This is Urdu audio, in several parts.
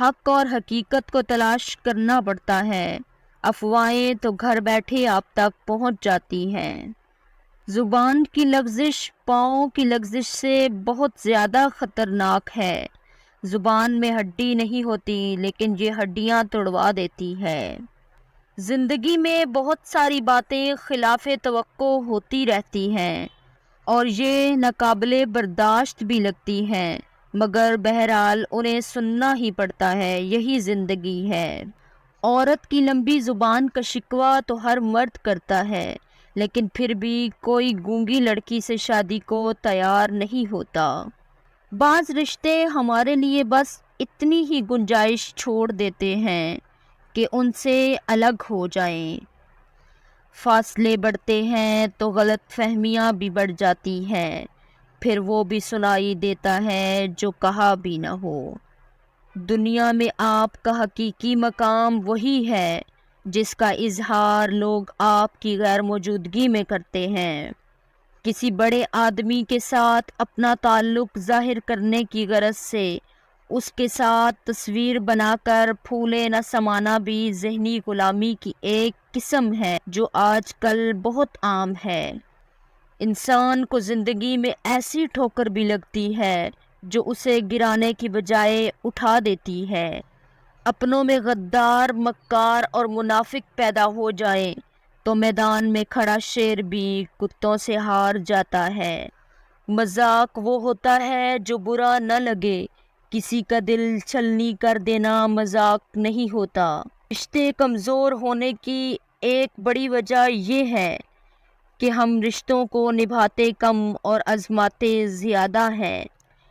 حق اور حقیقت کو تلاش کرنا پڑتا ہے، افواہیں تو گھر بیٹھے آپ تک پہنچ جاتی ہیں۔ زبان کی لغزش پاؤں کی لغزش سے بہت زیادہ خطرناک ہے۔ زبان میں ہڈی نہیں ہوتی لیکن یہ ہڈیاں توڑوا دیتی ہے۔ زندگی میں بہت ساری باتیں خلاف توقع ہوتی رہتی ہیں اور یہ ناقابل برداشت بھی لگتی ہیں، مگر بہرحال انہیں سننا ہی پڑتا ہے، یہی زندگی ہے۔ عورت کی لمبی زبان کا شکوہ تو ہر مرد کرتا ہے، لیکن پھر بھی کوئی گونگی لڑکی سے شادی کو تیار نہیں ہوتا۔ بعض رشتے ہمارے لیے بس اتنی ہی گنجائش چھوڑ دیتے ہیں کہ ان سے الگ ہو جائیں۔ فاصلے بڑھتے ہیں تو غلط فہمیاں بھی بڑھ جاتی ہیں، پھر وہ بھی سنائی دیتا ہے جو کہا بھی نہ ہو۔ دنیا میں آپ کا حقیقی مقام وہی ہے جس کا اظہار لوگ آپ کی غیر موجودگی میں کرتے ہیں۔ کسی بڑے آدمی کے ساتھ اپنا تعلق ظاہر کرنے کی غرض سے اس کے ساتھ تصویر بنا کر پھولے نہ سمانا بھی ذہنی غلامی کی ایک قسم ہے جو آج کل بہت عام ہے۔ انسان کو زندگی میں ایسی ٹھوکر بھی لگتی ہے جو اسے گرانے کی بجائے اٹھا دیتی ہے۔ اپنوں میں غدار، مکار اور منافق پیدا ہو جائیں تو میدان میں کھڑا شیر بھی کتوں سے ہار جاتا ہے۔ مذاق وہ ہوتا ہے جو برا نہ لگے، کسی کا دل چھلنی کر دینا مذاق نہیں ہوتا۔ رشتے کمزور ہونے کی ایک بڑی وجہ یہ ہے کہ ہم رشتوں کو نبھاتے کم اور آزماتے زیادہ ہیں۔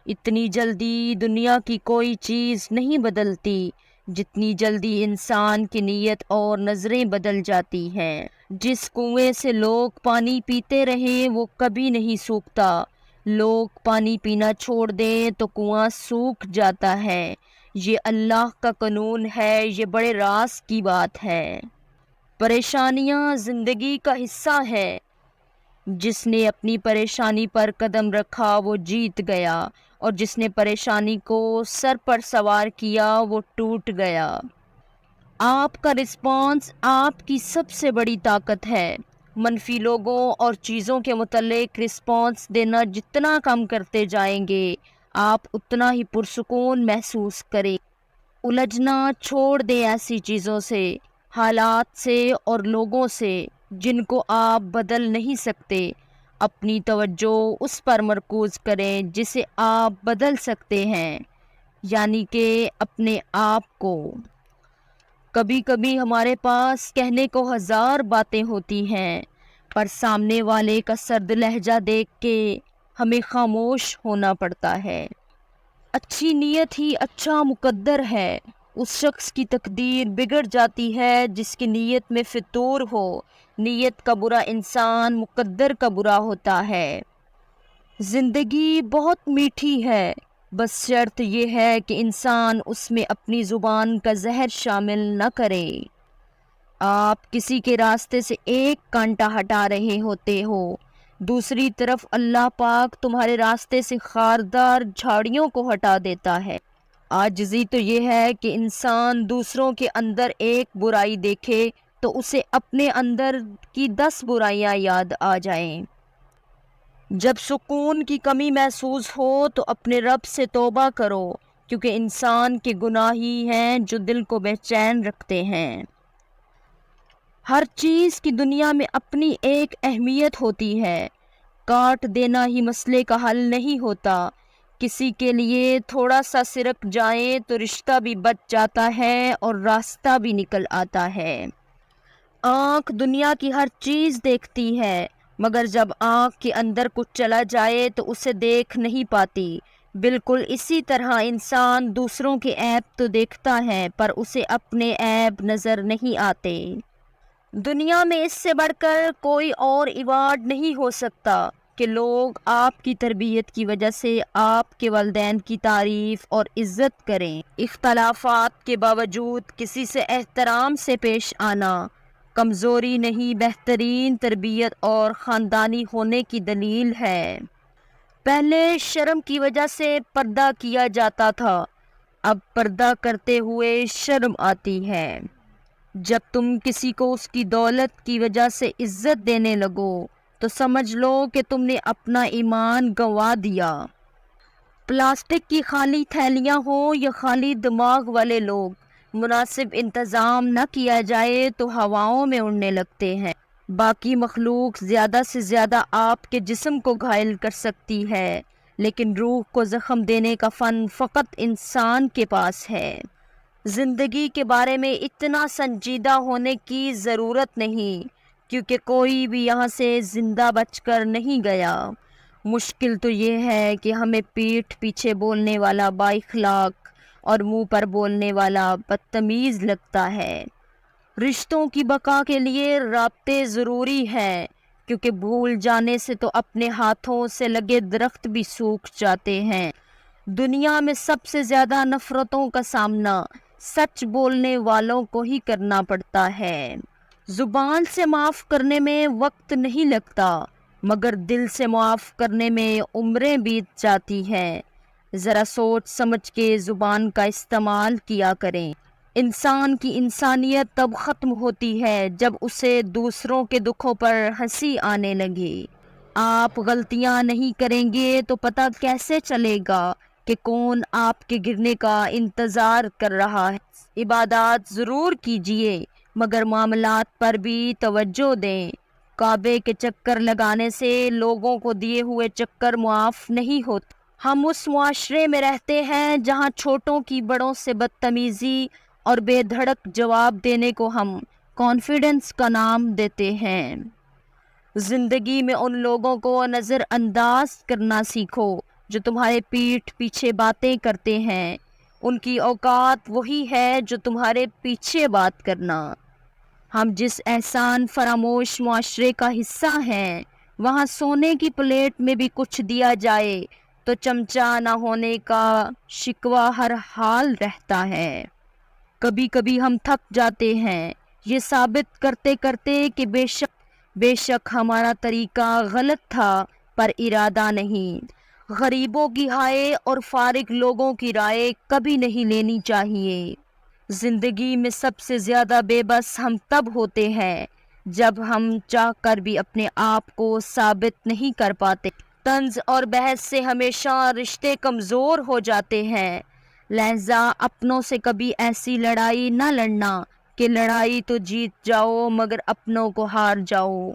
اتنی جلدی دنیا کی کوئی چیز نہیں بدلتی جتنی جلدی انسان کی نیت اور نظریں بدل جاتی ہیں۔ جس کنویں سے لوگ پانی پیتے رہیں وہ کبھی نہیں سوکھتا، لوگ پانی پینا چھوڑ دیں تو کنواں سوکھ جاتا ہے۔ یہ اللہ کا قانون ہے، یہ بڑے راز کی بات ہے۔ پریشانیاں زندگی کا حصہ ہے، جس نے اپنی پریشانی پر قدم رکھا وہ جیت گیا اور جس نے پریشانی کو سر پر سوار کیا وہ ٹوٹ گیا۔ آپ کا رسپانس آپ کی سب سے بڑی طاقت ہے۔ منفی لوگوں اور چیزوں کے متعلق رسپانس دینا جتنا کم کرتے جائیں گے آپ اتنا ہی پرسکون محسوس کریں۔ الجھنا چھوڑ دیں ایسی چیزوں سے، حالات سے اور لوگوں سے جن کو آپ بدل نہیں سکتے۔ اپنی توجہ اس پر مرکوز کریں جسے آپ بدل سکتے ہیں، یعنی کہ اپنے آپ کو۔ کبھی کبھی ہمارے پاس کہنے کو ہزار باتیں ہوتی ہیں، پر سامنے والے کا سرد لہجہ دیکھ کے ہمیں خاموش ہونا پڑتا ہے۔ اچھی نیت ہی اچھا مقدر ہے۔ اس شخص کی تقدیر بگڑ جاتی ہے جس کی نیت میں فتور ہو۔ نیت کا برا انسان مقدر کا برا ہوتا ہے۔ زندگی بہت میٹھی ہے، بس شرط یہ ہے کہ انسان اس میں اپنی زبان کا زہر شامل نہ کرے۔ آپ کسی کے راستے سے ایک کانٹا ہٹا رہے ہوتے ہو، دوسری طرف اللہ پاک تمہارے راستے سے خاردار جھاڑیوں کو ہٹا دیتا ہے۔ عاجزی تو یہ ہے کہ انسان دوسروں کے اندر ایک برائی دیکھے تو اسے اپنے اندر کی 10 برائیاں یاد آ جائیں۔ جب سکون کی کمی محسوس ہو تو اپنے رب سے توبہ کرو، کیونکہ انسان کے گناہ ہی ہیں جو دل کو بے چین رکھتے ہیں۔ ہر چیز کی دنیا میں اپنی ایک اہمیت ہوتی ہے، کاٹ دینا ہی مسئلے کا حل نہیں ہوتا۔ کسی کے لیے تھوڑا سا سرک جائے تو رشتہ بھی بچ جاتا ہے اور راستہ بھی نکل آتا ہے۔ آنکھ دنیا کی ہر چیز دیکھتی ہے، مگر جب آنکھ کے اندر کچھ چلا جائے تو اسے دیکھ نہیں پاتی۔ بالکل اسی طرح انسان دوسروں کے عیب تو دیکھتا ہے پر اسے اپنے عیب نظر نہیں آتے۔ دنیا میں اس سے بڑھ کر کوئی اور ایوارڈ نہیں ہو سکتا کہ لوگ آپ کی تربیت کی وجہ سے آپ کے والدین کی تعریف اور عزت کریں۔ اختلافات کے باوجود کسی سے احترام سے پیش آنا کمزوری نہیں، بہترین تربیت اور خاندانی ہونے کی دلیل ہے۔ پہلے شرم کی وجہ سے پردہ کیا جاتا تھا، اب پردہ کرتے ہوئے شرم آتی ہے۔ جب تم کسی کو اس کی دولت کی وجہ سے عزت دینے لگو تو سمجھ لو کہ تم نے اپنا ایمان گنوا دیا۔ پلاسٹک کی خالی تھیلیاں ہوں یا خالی دماغ والے لوگ، مناسب انتظام نہ کیا جائے تو ہواؤں میں اڑنے لگتے ہیں۔ باقی مخلوق زیادہ سے زیادہ آپ کے جسم کو گھائل کر سکتی ہے، لیکن روح کو زخم دینے کا فن فقط انسان کے پاس ہے۔ زندگی کے بارے میں اتنا سنجیدہ ہونے کی ضرورت نہیں، کیونکہ کوئی بھی یہاں سے زندہ بچ کر نہیں گیا۔ مشکل تو یہ ہے کہ ہمیں پیٹھ پیچھے بولنے والا بااخلاق اور منہ پر بولنے والا بدتمیز لگتا ہے۔ رشتوں کی بقا کے لیے رابطے ضروری ہیں، کیونکہ بھول جانے سے تو اپنے ہاتھوں سے لگے درخت بھی سوکھ جاتے ہیں۔ دنیا میں سب سے زیادہ نفرتوں کا سامنا سچ بولنے والوں کو ہی کرنا پڑتا ہے۔ زبان سے معاف کرنے میں وقت نہیں لگتا، مگر دل سے معاف کرنے میں عمریں بیت جاتی ہیں۔ ذرا سوچ سمجھ کے زبان کا استعمال کیا کریں۔ انسان کی انسانیت تب ختم ہوتی ہے جب اسے دوسروں کے دکھوں پر ہنسی آنے لگے۔ آپ غلطیاں نہیں کریں گے تو پتہ کیسے چلے گا کہ کون آپ کے گرنے کا انتظار کر رہا ہے۔ عبادات ضرور کیجئے، مگر معاملات پر بھی توجہ دیں۔ کعبے کے چکر لگانے سے لوگوں کو دیے ہوئے چکر معاف نہیں ہوتے۔ ہم اس معاشرے میں رہتے ہیں جہاں چھوٹوں کی بڑوں سے بدتمیزی اور بے دھڑک جواب دینے کو ہم کانفیڈنس کا نام دیتے ہیں۔ زندگی میں ان لوگوں کو نظر انداز کرنا سیکھو جو تمہارے پیٹھ پیچھے باتیں کرتے ہیں۔ ان کی اوقات وہی ہے جو تمہارے پیچھے بات کرنا۔ ہم جس احسان فراموش معاشرے کا حصہ ہیں، وہاں سونے کی پلیٹ میں بھی کچھ دیا جائے تو چمچہ نہ ہونے کا شکوہ ہر حال رہتا ہے۔ کبھی کبھی ہم تھک جاتے ہیں یہ ثابت کرتے کرتے کہ بے شک ہمارا طریقہ غلط تھا، پر ارادہ نہیں۔ غریبوں کی ہائے اور فارغ لوگوں کی رائے کبھی نہیں لینی چاہیے۔ زندگی میں سب سے زیادہ بے بس ہم تب ہوتے ہیں جب ہم چاہ کر بھی اپنے آپ کو ثابت نہیں کر پاتے۔ طنز اور بحث سے ہمیشہ رشتے کمزور ہو جاتے ہیں، لہذا اپنوں سے کبھی ایسی لڑائی نہ لڑنا کہ لڑائی تو جیت جاؤ مگر اپنوں کو ہار جاؤ۔